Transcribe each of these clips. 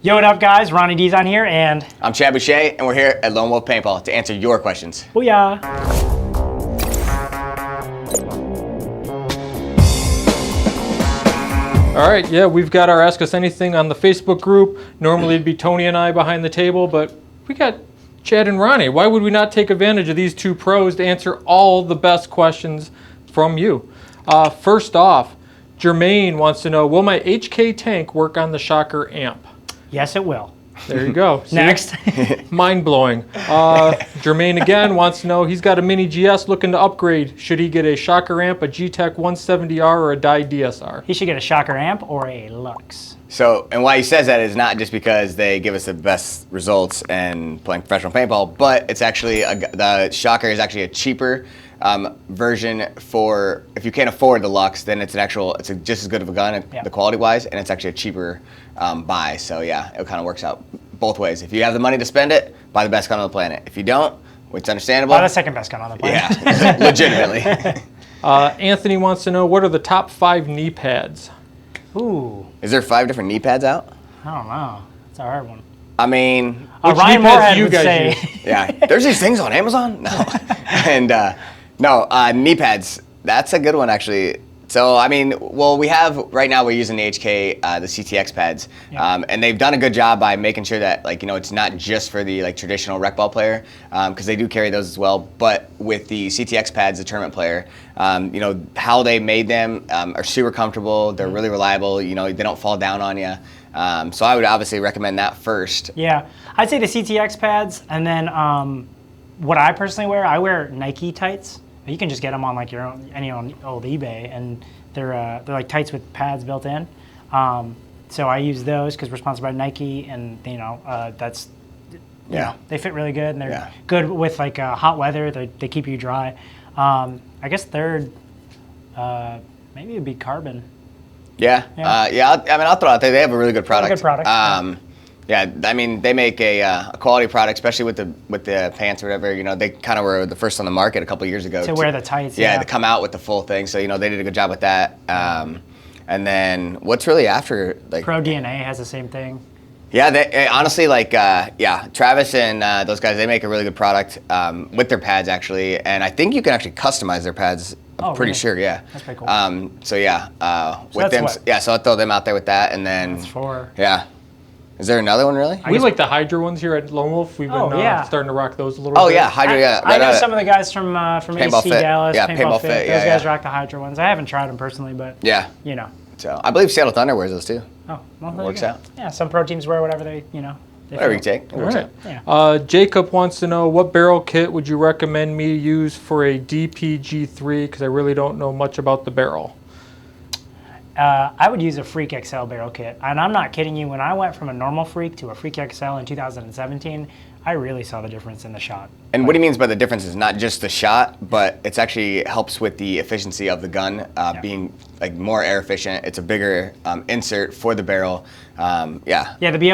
Yo, what up, guys? Ronnie Dizon here, and I'm Chad Bouchez, and we're here at Lone Wolf Paintball to answer your questions. Booyah! All right, yeah, we've got our Ask Us Anything on the Facebook group. Normally it'd be Tony and I behind the table, but we got Chad and Ronnie. Why would we not take advantage of these two pros to answer all the best questions from you? First off, Jermaine wants to know, will my HK tank work on the Shocker amp? Yes, it will. There you go. Next. Mind blowing. Jermaine again wants to know, he's got a mini GS looking to upgrade. Should he get a Shocker amp, a GTEC 170R, or a Dye DSR? He should get a Shocker amp or a Lux. So, and why he says that is not just because they give us the best results in playing professional paintball, but it's actually, the Shocker is actually a cheaper version for, if you can't afford the Lux, then it's just as good of a gun, the quality-wise, and it's actually a cheaper buy. So yeah, it kind of works out both ways. If you have the money to spend it, buy the best gun on the planet. If you don't, it's understandable. Buy the second best gun on the planet. Yeah, legitimately. Anthony wants to know, what are the top 5 knee pads? Ooh. Is there 5 different knee pads out? I don't know. It's a hard one. I mean, Ryan Moorhead would say. Yeah, there's these things on Amazon. No, and knee pads. That's a good one actually. So I mean, well, we have right now we're using the HK, the CTX pads, and they've done a good job by making sure that it's not just for the traditional rec ball player, because they do carry those as well. But with the CTX pads, the tournament player, how they made them are super comfortable. They're really reliable. They don't fall down on you. So I would obviously recommend that first. Yeah, I'd say the CTX pads, and then what I personally wear, I wear Nike tights. You can just get them on like any old eBay, and they're like tights with pads built in. So I use those because we're sponsored by Nike, and that's they fit really good, and they're good with like hot weather. They keep you dry. I guess third, maybe it'd be Carbon. Yeah. I'll throw it out there. They have a really good product. Good product. Yeah, I mean, they make a quality product, especially with the pants or whatever. They kind of were the first on the market a couple of years ago to wear the tights. Yeah, to come out with the full thing. So they did a good job with that. And then what's really after Pro DNA has the same thing. Yeah, they honestly Travis and those guys, they make a really good product with their pads actually, and I think you can actually customize their pads. I'm pretty sure, yeah. That's pretty cool. With them, so I'll throw them out there with that, and then that's 4. Yeah. Is there another one really? We like the Hydra ones here at Lone Wolf. We've been starting to rock those a little bit. Oh yeah, Hydra. I know some of the guys from Paintball AC Fit. Dallas, Yeah, Paintball Fit. Those guys yeah. rock the Hydra ones. I haven't tried them personally, but So I believe Seattle Thunder wears those too. Oh, well, works out. Yeah, some pro teams wear whatever they whatever you take. It works out. Yeah. Jacob wants to know, what barrel kit would you recommend me use for a DPG3? Because I really don't know much about the barrel. I would use a Freak XL barrel kit, and I'm not kidding you. When I went from a normal Freak to a Freak XL in 2017, I really saw the difference in the shot. And what he means by the difference is not just the shot, but it's actually helps with the efficiency of the gun being more air efficient. It's a bigger insert for the barrel. Yeah, to be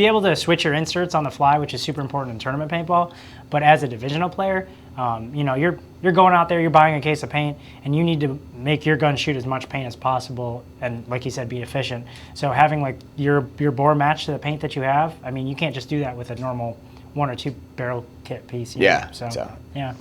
able to switch your inserts on the fly, which is super important in tournament paintball. But as a divisional player, you're going out there, you're buying a case of paint, and you need to make your gun shoot as much paint as possible, and like you said, be efficient. So having your bore match to the paint that you have, I mean, you can't just do that with a normal 1 or 2 barrel kit piece. Yeah. Yeah.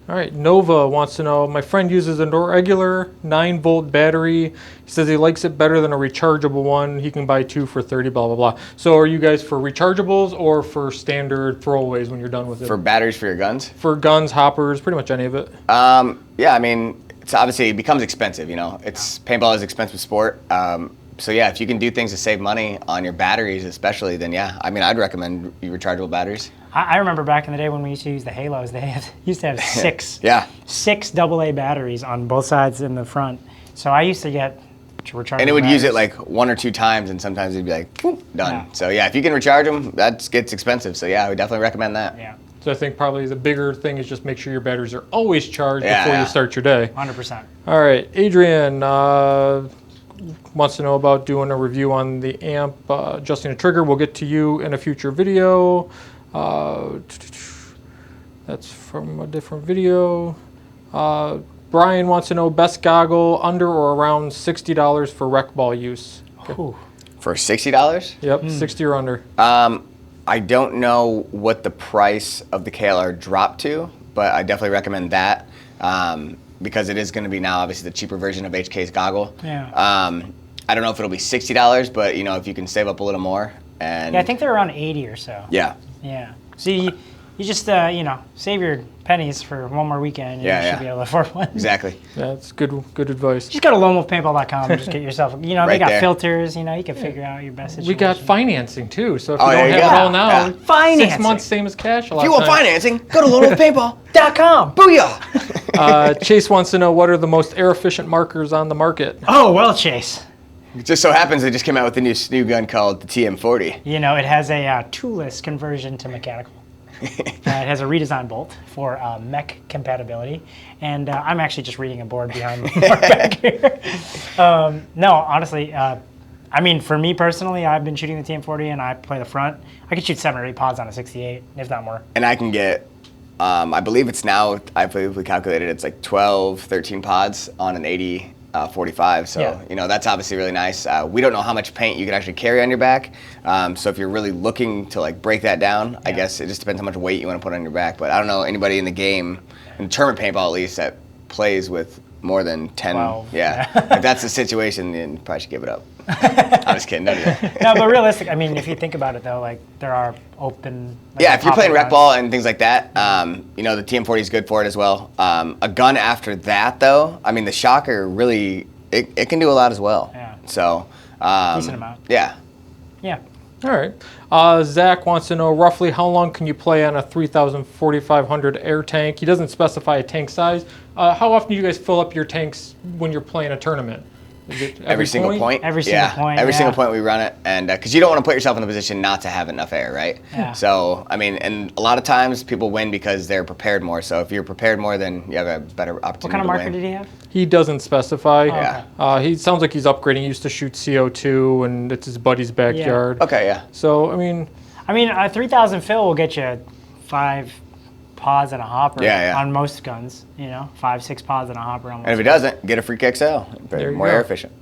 All right, Nova wants to know, my friend uses a regular 9-volt battery. He says he likes it better than a rechargeable one. He can buy 2 for $30, blah, blah, blah. So are you guys for rechargeables or for standard throwaways when you're done with it? For batteries for your guns? For guns, hoppers, pretty much any of it. Yeah, I mean, it's obviously it becomes expensive, paintball is an expensive sport. So yeah, if you can do things to save money on your batteries especially, then yeah, I mean, I'd recommend rechargeable batteries. I remember back in the day when we used to use the Halos, they used to have 6 6 AA batteries on both sides in the front. So I used to get rechargeable. And it would batteries. use it 1 or 2 times, and sometimes it'd be whoop, done. Yeah. So yeah, if you can recharge them, that gets expensive. So yeah, I would definitely recommend that. Yeah. So I think probably the bigger thing is just make sure your batteries are always charged before you start your day. 100%. All right, Adrian wants to know about doing a review on the amp, adjusting the trigger. We'll get to you in a future video. That's from a different video. Brian wants to know best goggle under or around $60 for rec ball use. Ooh. For $60? Yep, 60 or under. I don't know what the price of the KLR dropped to, but I definitely recommend that because it is going to be now obviously the cheaper version of HK's goggle. Yeah. I don't know if it'll be $60, but if you can save up a little more. And yeah, I think they're around 80 or so. Yeah. Yeah. So you just save your pennies for one more weekend. And you should be able to afford one. Exactly. That's good advice. Just go to lonemolfpaintball.com and just get yourself. They Right got there. filters. You can figure out your best situation. We got financing too, so if Oh, you there don't you have go. it all now, Yeah. Financing. 6 months same as cash. If you want financing, go to lonemolpaintball.com. Booyah! Chase wants to know what are the most air efficient markers on the market. Oh, well, Chase. It just so happens they just came out with a new gun called the TM40. It has a toolless conversion to mechanical. It has a redesigned bolt for mech compatibility, and I'm actually just reading a board behind me back here. No, honestly, for me personally, I've been shooting the TM40 and I play the front. I could shoot 7 or 8 pods on a 68, if not more. And I can get, I believe we calculated it's like 12, 13 pods on an 80 45. So, that's obviously really nice. We don't know how much paint you can actually carry on your back. So if you're really looking to break that down, I guess it just depends how much weight you want to put on your back. But I don't know anybody in the game, in tournament paintball at least, that plays with more than 10. 12. Yeah. If that's the situation, then you probably should give it up. I'm just kidding. Don't do that. No, but realistic. If you think about it though, there are open. If you're playing rec ball and things like that, the TM40 is good for it as well. A gun after that though, the shocker really, it can do a lot as well. Yeah. So. Decent amount. Yeah. Yeah. All right. Zach wants to know roughly how long can you play on a 3,000 4500 air tank. He doesn't specify a tank size. How often do you guys fill up your tanks when you're playing a tournament? Is it every single point? Every single point. Every single point we run it, and because you don't want to put yourself in the position not to have enough air, right? Yeah. So and a lot of times people win because they're prepared more. So if you're prepared more, then you have a better opportunity. What kind of marker to win. did he have? He doesn't specify. Yeah. He sounds like he's upgrading. He used to shoot CO2, and it's his buddy's backyard. Yeah. Okay, yeah. So, a 3,000 fill will get you 5 pods and a hopper on most guns. 5, 6 pods and a hopper on most. And if it doesn't, get a freak XL. More air efficient.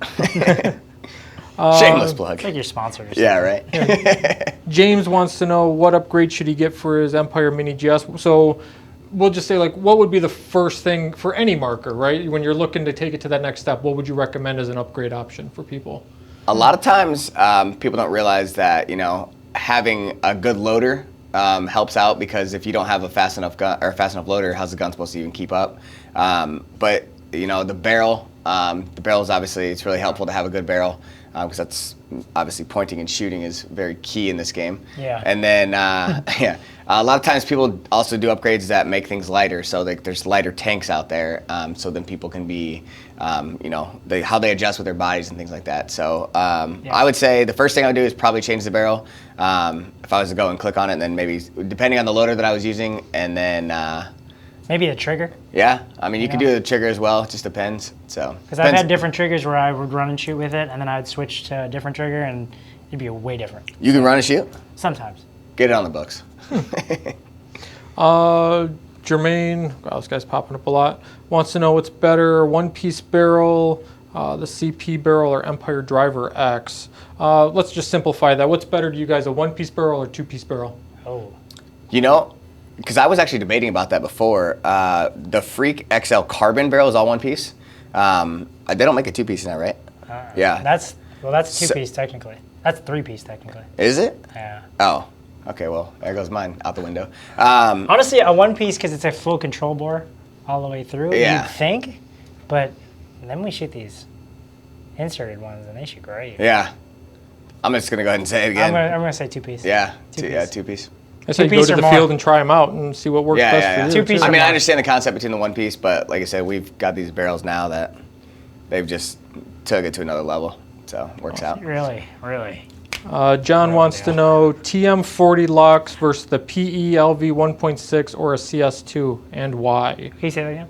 Shameless plug. It's like your sponsor. Or something. Yeah, right. James wants to know what upgrade should he get for his Empire Mini GS. So we'll just say, what would be the first thing for any marker, right? When you're looking to take it to that next step, what would you recommend as an upgrade option for people? A lot of times, people don't realize that, having a good loader helps out, because if you don't have a fast enough gun or fast enough loader, how's the gun supposed to even keep up? But the barrel is obviously, it's really helpful to have a good barrel, because that's obviously pointing and shooting is very key in this game. Yeah. And then a lot of times people also do upgrades that make things lighter. So there's lighter tanks out there, so then people can be how they adjust with their bodies and things like that. So I would say the first thing I would do is probably change the barrel. If I was to go and click on it, and then maybe depending on the loader that I was using, and then maybe the trigger. Yeah, you could do the trigger as well. It just depends. So because I've had different triggers where I would run and shoot with it, and then I'd switch to a different trigger, and it'd be way different. You can run and shoot? Sometimes. Get it on the books. Jermaine, wow, this guy's popping up a lot, wants to know what's better, one-piece barrel, the CP barrel, or Empire Driver X. Let's just simplify that. What's better to you guys, a one-piece barrel or two-piece barrel? Oh. Because I was actually debating about that before. The Freak XL carbon barrel is all one piece. They don't make a two-piece now, right? Yeah. That's two-piece technically. That's 3-piece technically. Is it? Yeah. Oh. Okay, well, there goes mine out the window. Honestly, a one-piece, because it's a full control bore all the way through, yeah. you'd think, but then we shoot these inserted ones, and they shoot great. Yeah. I'm just going to go ahead and say it again. I'm going to say two-piece. Yeah, two-piece. I say go to the field and try them out and see what works best for you. Two-piece. I understand the concept between the one-piece, but like I said, we've got these barrels now that they've just took it to another level, so it works out. Really? John wants to know TM40 Lux versus the PE LV 1.6 or a CS2, and why. Can you say that again?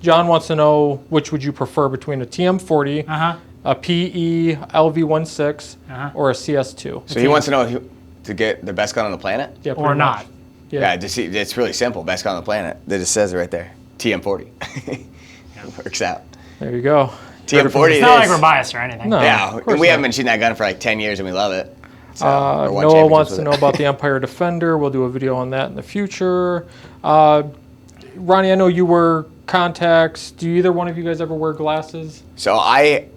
John wants to know which would you prefer between a TM40, a PE LV 1.6, or a CS2. So he wants to know to get the best gun on the planet? Yeah, or not. Yeah, it's really simple. Best gun on the planet. It just says it right there. TM40. It works out. There you go. TM40 It's not like we're biased or anything. No. Yeah, of course we not. haven't been shooting that gun for like 10 years and we love it. So, we won Noah championships wants with to it. know about the Empire Defender. We'll do a video on that in the future. Ronnie, I know you wear contacts. Do either one of you guys ever wear glasses? So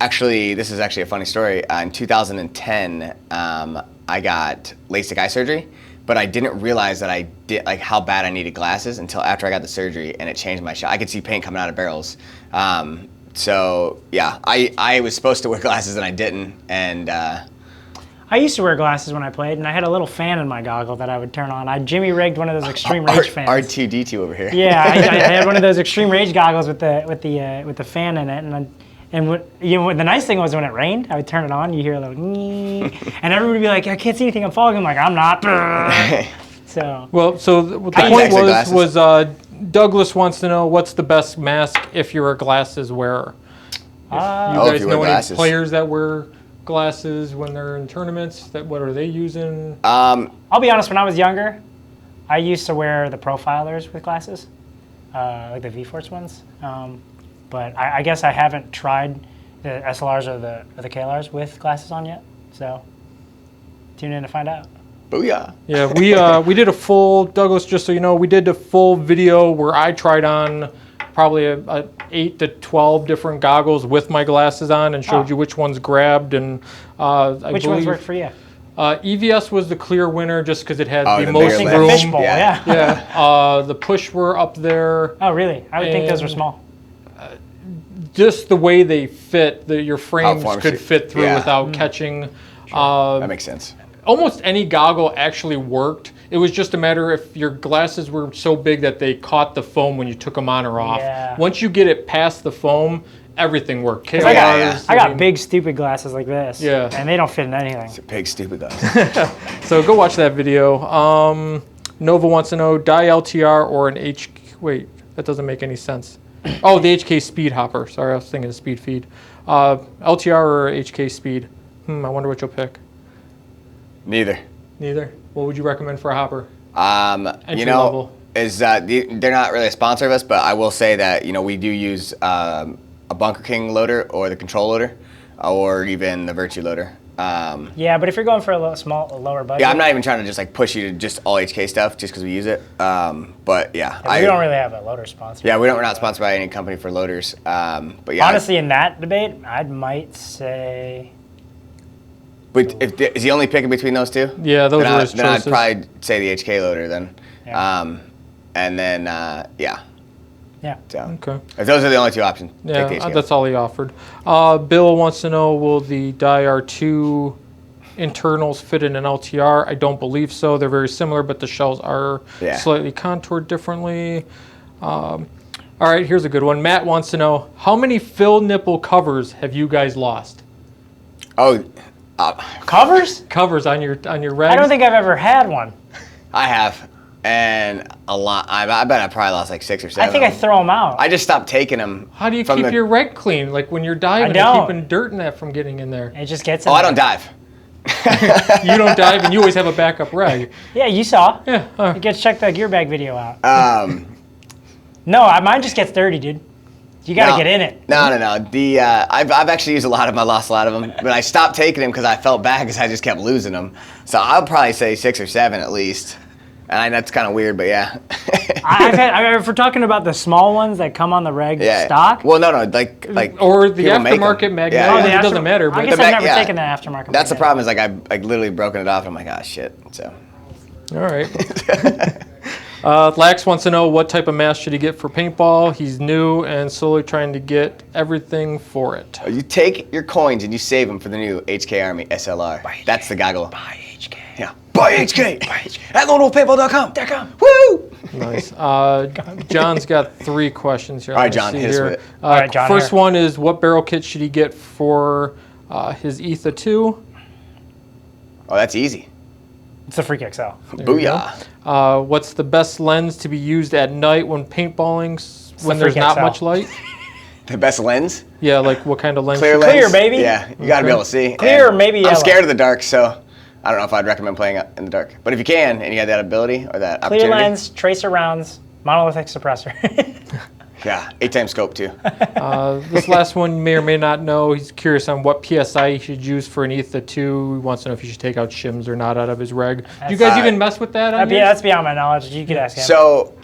this is actually a funny story. In 2010, I got LASIK eye surgery, but I didn't realize that I did how bad I needed glasses until after I got the surgery, and it changed my shot. I could see paint coming out of barrels. So yeah, I was supposed to wear glasses and I didn't, and I used to wear glasses when I played, and I had a little fan in my goggle that I would turn on. I Jimmy rigged one of those Extreme Rage fans. R2D2 over here. Yeah, I had one of those Extreme Rage goggles with the fan in it, the nice thing was when it rained, I would turn it on, you hear a little, and everybody would be like, I can't see anything, I'm fogging. I'm like, I'm not. So. Well, so the point was Douglas wants to know what's the best mask if you're a glasses wearer. You guys know any players that wear glasses when they're in tournaments? What are they using? I'll be honest, when I was younger, I used to wear the profilers with glasses, like the V-Force ones. But I guess I haven't tried the SLRs or the KLRs with glasses on yet. So tune in to find out. Booyah. Yeah, we did a full, Douglas, just so you know, we did a full video where I tried on probably a 8 to 12 different goggles with my glasses on and showed you which ones grabbed. And which ones worked for you? EVS was the clear winner just because it had the the most bigger room. lens. Fishbowl, Yeah. The push were up there. Oh, really? I would think those were small. Just the way they fit, your frames Outforms could it. fit through without catching. That makes sense. Almost any goggle actually worked. It was just a matter if your glasses were so big that they caught the foam when you took them on or off. Yeah. Once you get it past the foam, everything worked. I got big, stupid glasses like this. Yeah. And they don't fit in anything. It's a big, stupid guy. So go watch that video. Nova wants to know, die LTR or an wait, that doesn't make any sense. Oh, the HK Speed Hopper. Sorry, I was thinking of Speed Feed. LTR or HK Speed? I wonder what you'll pick. Neither. Neither? What would you recommend for a hopper? Entry level. They're not really a sponsor of us, but I will say that we do use a Bunker King loader or the Control loader, or even the Virtue loader. Yeah, but if you're going for a lower budget. Yeah, I'm not even trying to just push you to just all HK stuff just because we use it. But yeah, we don't really have a loader sponsor. Yeah, we're not sponsored by any company for loaders. But yeah, honestly, in that debate, I might say. But is he only picking between those two? Yeah, those are his then choices. I'd probably say the HK loader then. Yeah. And then Yeah. So Okay. if those are the only two options, Yeah, take the HK. that's all he offered. Bill wants to know, will the DIR2 internals fit in an LTR? I don't believe so. They're very similar, but the shells are slightly contoured differently. All right, here's a good one. Matt wants to know, how many fill nipple covers have you guys lost? Oh, Covers? Covers on your rags? I don't think I've ever had one. I have, and a lot. I bet I probably lost like 6 or 7. I think I throw them out. I just stopped taking them. How do you keep your reg clean? Like when you're diving I don't. and keeping dirt in that from getting in there. It just gets in Oh, I there. don't dive. You don't dive, and you always have a backup reg. Yeah, you saw. Yeah. You get to check the gear bag video out. No, mine just gets dirty, dude. You gotta get in it. No. I've actually used lost a lot of them, but I stopped taking them because I felt bad because I just kept losing them. So I'll probably say 6 or 7 at least. And that's kind of weird, but yeah. If we're talking about the small ones that come on the reg stock. Well, no, like or the people make aftermarket them. magnet. Yeah. It doesn't matter. I But guess I've never taken the aftermarket. That's the magnet. problem. Is I've literally broken it off, and I'm like, shit. So. All right. Lax wants to know what type of mask should he get for paintball. He's new and slowly trying to get everything for it. You take your coins and you save them for the new HK Army SLR. That's the goggle. Buy HK. Yeah. Buy HK. Buy HK. At LoneWolfPaintball.com. Woo! Nice. John's got 3 questions here. All right, John, hit us with it. All right, John, first here. one is, what barrel kit should he get for his Etha 2? Oh, that's easy. It's a Freak XL. Booyah. What's the best lens to be used at night when paintballing when the there's Freak not XL. much light? The best lens? Yeah, like what kind of lens? Clear should- lens. Clear, baby. Yeah, you got to be able to see. Clear, And maybe I'm yellow. scared of the dark, so I don't know if I'd recommend playing in the dark. But if you can, and you have that ability or that Clear opportunity. lens, tracer rounds, monolithic suppressor. Yeah, 8-time scope too. This last one you may or may not know. He's curious on what PSI he should use for an ETHA 2. He wants to know if you should take out shims or not out of his reg. Do you guys even mess with that? That's beyond my knowledge. You could ask him. So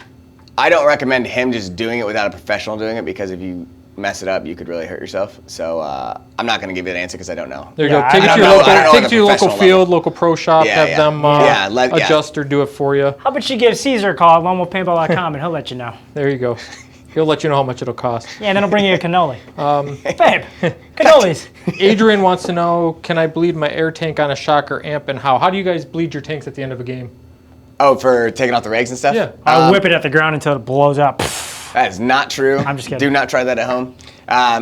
I don't recommend him just doing it without a professional doing it, because if you mess it up, you could really hurt yourself. So I'm not going to give you an answer because I don't know. There you go. Take it to your local field, local pro shop, have them adjust or do it for you. How about you give Caesar a call at lonewolfpaintball.com and he'll let you know. There you go. He'll let you know how much it'll cost. Yeah, and then he'll bring you a cannoli. Babe, cannolis. Adrian wants to know, can I bleed my air tank on a shocker amp, and how? How do you guys bleed your tanks at the end of a game? Oh, for taking off the regs and stuff? Yeah. I'll whip it at the ground until it blows up. That is not true. I'm just kidding. Do not try that at home.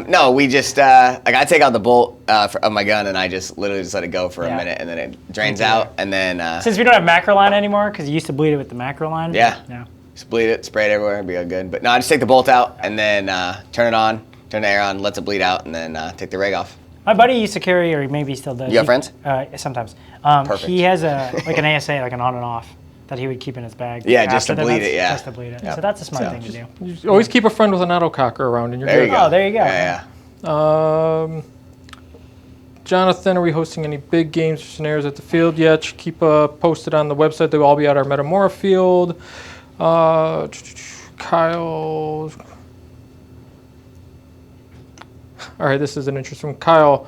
No, we just, I take out the bolt of my gun, and I just literally just let it go for a minute, and then it drains out, and then... Since we don't have macro line anymore, because you used to bleed it with the macro line. Yeah. Just bleed it, spray it everywhere, it'd be all good. But no, I just take the bolt out, and then turn it on, turn the air on, lets it bleed out, and then take the reg off. My buddy used to carry, or maybe he still does. You have friends? Sometimes. Perfect. He has like an ASA, like an on and off, that he would keep in his bag. Yeah, just to bleed it, Just to bleed it. Yep. So that's a smart thing to do. You always keep a friend with an autococker around, and you're there good. You go. Oh, there you go. Yeah. Jonathan, are we hosting any big games or scenarios at the field yet? Keep posted on the website. They'll all be at our Metamora field. Kyle. All right, this is an interesting one. Kyle.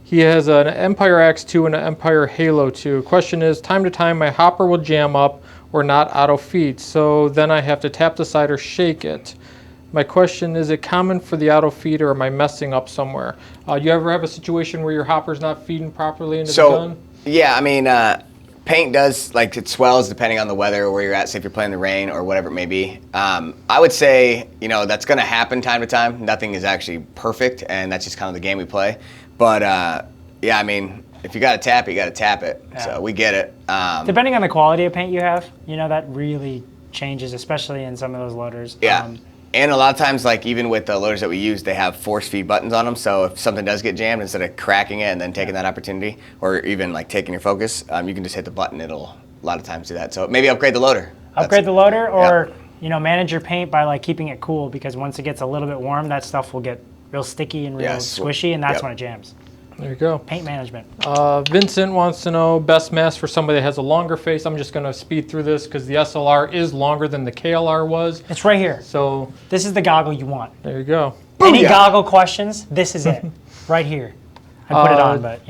He has an Empire Axe 2 and an Empire Halo 2. Question is, time to time my hopper will jam up or not auto feed, so then I have to tap the side or shake it. My question is it common for the auto feed, or am I messing up somewhere? You ever have a situation where your hopper's not feeding properly into the gun? Yeah, I mean, paint does, like, it swells depending on the weather or where you're at, say if you're playing in the rain or whatever it may be. I would say, that's going to happen time to time. Nothing is actually perfect, and that's just kind of the game we play. But, yeah, I mean, if you got to tap it, you got to tap it. Yeah. So we get it. Depending on the quality of paint you have, that really changes, especially in some of those loaders. Yeah. And a lot of times, like, even with the loaders that we use, they have force feed buttons on them. So if something does get jammed, instead of cracking it and then taking that opportunity, or even, like, taking your focus, you can just hit the button. It'll, a lot of times, do that. So maybe upgrade the loader. Upgrade the loader, or, manage your paint by, like, keeping it cool, because once it gets a little bit warm, that stuff will get real sticky and real squishy, and that's when it jams. There you go. Paint management. Vincent wants to know best mask for somebody that has a longer face. I'm just going to speed through this because the SLR is longer than the KLR was. It's right here. So this is the goggle you want. There you go. Any goggle questions? This is it. Right here. I put it on, but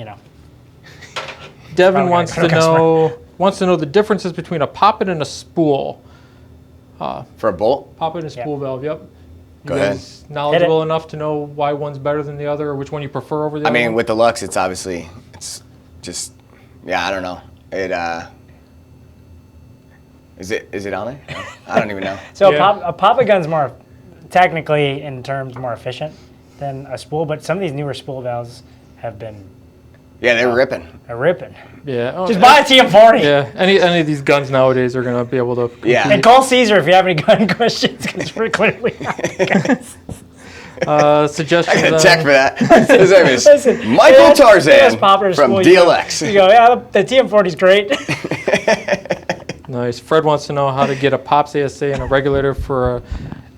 Devin wants to know the differences between a poppet and a spool. For a bolt? Poppet and spool valve. Yep. Go ahead. Knowledgeable enough to know why one's better than the other, or which one you prefer over the other? I mean, with the Lux, it's just, I don't know. Is it on there? No, I don't even know. So a poppet gun's more, technically in terms, more efficient than a spool, but some of these newer spool valves have been. Yeah, they're ripping. They're ripping. Yeah. Just buy a TM40. Yeah. Any of these guns nowadays are going to be able to compete. Yeah. And call Caesar if you have any gun questions, because we're clearly not guys. I Suggestions. got a check for that. His name is Michael Tarzan from DLX. You go, the TM40's great. Nice. Fred wants to know how to get a POPs ASA and a regulator for a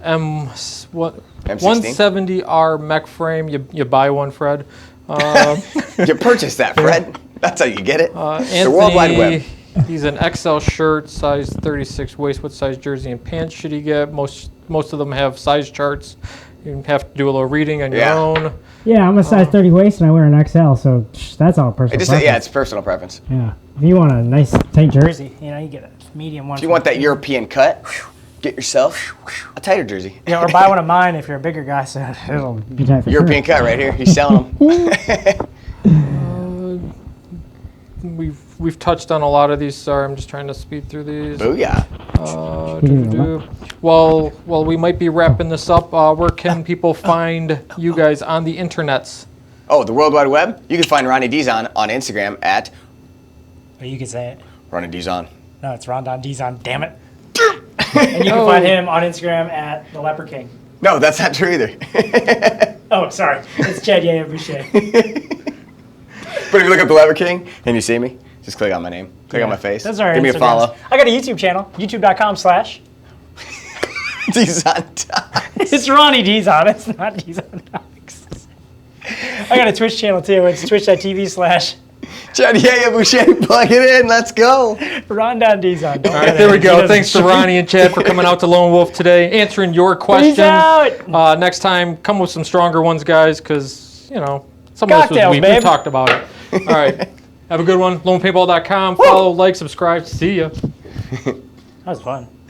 M170R mech frame. You buy one, Fred. You purchase that, Fred. That's how you get it. Anthony, the World Wide Web. He's an XL shirt, size 36 waist. What size jersey and pants should he get? Most of them have size charts. You have to do a little reading on your own. Yeah, I'm a size 30 waist and I wear an XL, so that's all personal preference. Yeah, it's personal preference. Yeah. If you want a nice tight jersey, you get a medium one. If you want that European cut, get yourself a tighter jersey. Or buy one of mine if you're a bigger guy, so it'll be tight for European cut right here. He's selling them. We've touched on a lot of these. Sorry, I'm just trying to speed through these. Booyah. Well, we might be wrapping this up. Where can people find you guys on the internets? Oh, the World Wide Web? You can find Ronnie Dizon on Instagram at... Well, you can say it. Ronnie Dizon. No, it's RonDon Dizon, damn it. And you can find him on Instagram at the Leper King. No, that's not true either. Oh, sorry. It's YaYa Bouchez. But if you look up the Leper King and you see me, just click on my name. Click on my face. That's our Give me a Instagrams. follow. I got a YouTube channel, youtube.com/. Dizon Dogs. It's Ronnie Dizon. It's not Dizon Dogs. I got a Twitch channel too. It's twitch.tv/ YaYa, Bouchez, plug it in. Let's go. RonDon Dizon. All right, there we go. Thanks to Ronnie and Chad for coming out to Lone Wolf today, answering your questions. Peace out. Next time, come with some stronger ones, guys, because, you know, some of this was Cocktails, weak. babe. We've talked about it. All right. Have a good one. LonePaintball.com. Follow, like, subscribe. See ya. That was fun.